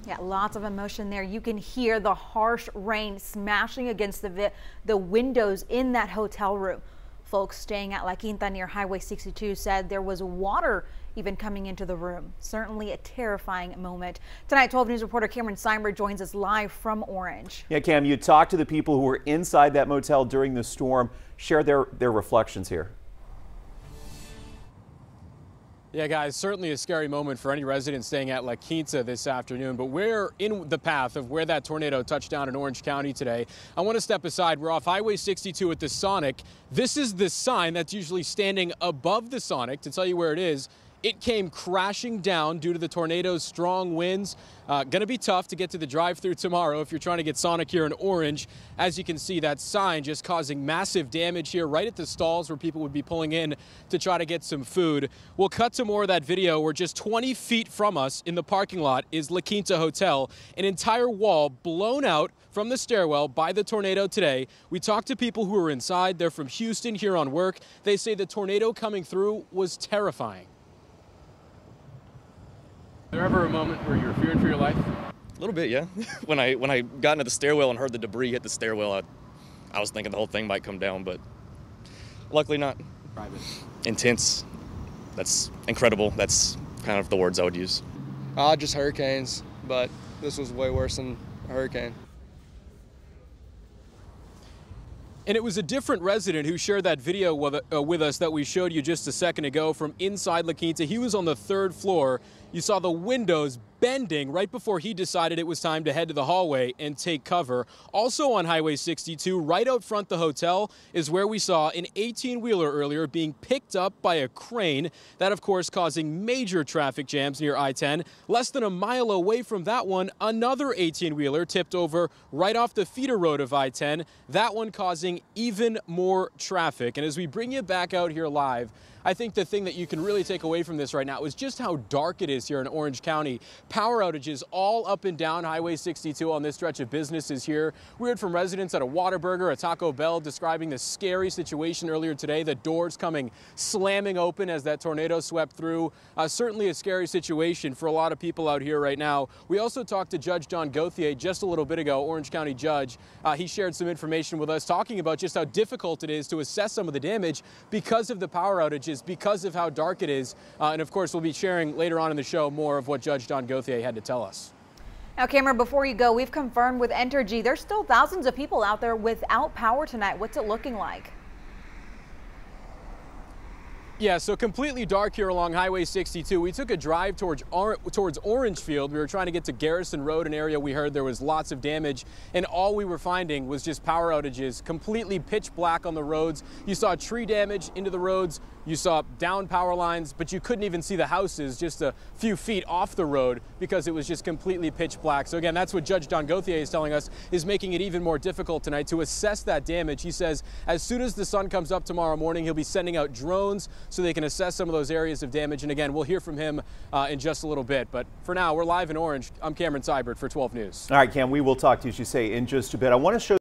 Yeah, lots of emotion there. You can hear the harsh rain smashing against the windows in that hotel room. Folks staying at La Quinta near Highway 62 said there was water even coming into the room. Certainly a terrifying moment. Tonight, 12 News reporter Cameron Seimer joins us live from Orange. Yeah, Cam, you talked to the people who were inside that motel during the storm. Share their reflections here. Yeah, guys, certainly a scary moment for any resident staying at La Quinta this afternoon, but we're in the path of where that tornado touched down in Orange County today. I want to step aside. We're off Highway 62 at the Sonic. This is the sign that's usually standing above the Sonic to tell you where it is. It came crashing down due to the tornado's strong winds. Going to be tough to get to the drive-thru tomorrow if you're trying to get Sonic here in Orange. As you can see, that sign just causing massive damage here right at the stalls where people would be pulling in to try to get some food. We'll cut to more of that video where just 20 feet from us in the parking lot is La Quinta Hotel. An entire wall blown out from the stairwell by the tornado today. We talked to people who were inside. They're from Houston here on work. They say the tornado coming through was terrifying. Was there ever a moment where you were fearing for your life? A little bit, yeah. When I got into the stairwell and heard the debris hit the stairwell, I was thinking the whole thing might come down, but luckily not. Private. Intense. That's incredible. That's kind of the words I would use. Just hurricanes, but this was way worse than a hurricane. And it was a different resident who shared that video with us that we showed you just a second ago from inside La Quinta. He was on the 3rd floor. You saw the windows bending right before he decided it was time to head to the hallway and take cover. Also on Highway 62, right out front the hotel, is where we saw an 18-wheeler earlier being picked up by a crane. That, of course, causing major traffic jams near I-10. Less than a mile away from that one, another 18-wheeler tipped over right off the feeder road of I-10. That one causing even more traffic. And as we bring you back out here live, I think the thing that you can really take away from this right now is just how dark it is here in Orange County. Power outages all up and down Highway 62 on this stretch of businesses here. We heard from residents at a Whataburger, a Taco Bell, describing the scary situation earlier today. The doors coming slamming open as that tornado swept through. Certainly a scary situation for a lot of people out here right now. We also talked to Judge John Gauthier just a little bit ago, Orange County judge. He shared some information with us talking about just how difficult it is to assess some of the damage because of the power outages, because of how dark it is. And of course, we'll be sharing later on in the show more of what Judge John Gauthier had to tell us. Now, Cameron, before you go, we've confirmed with Entergy there's still thousands of people out there without power tonight. What's it looking like? Yeah, so completely dark here along Highway 62. We took a drive towards Orangefield. We were trying to get to Garrison Road, an area we heard there was lots of damage, and all we were finding was just power outages, completely pitch black on the roads. You saw tree damage into the roads. You saw down power lines, but you couldn't even see the houses just a few feet off the road because it was just completely pitch black. So again, that's what Judge John Gauthier is telling us is making it even more difficult tonight to assess that damage. He says as soon as the sun comes up tomorrow morning, he'll be sending out drones so they can assess some of those areas of damage. And again, we'll hear from him in just a little bit. But for now, we're live in Orange. I'm Cameron Seibert for 12 News. All right, Cam, we will talk to you, as you say, in just a bit. I want to show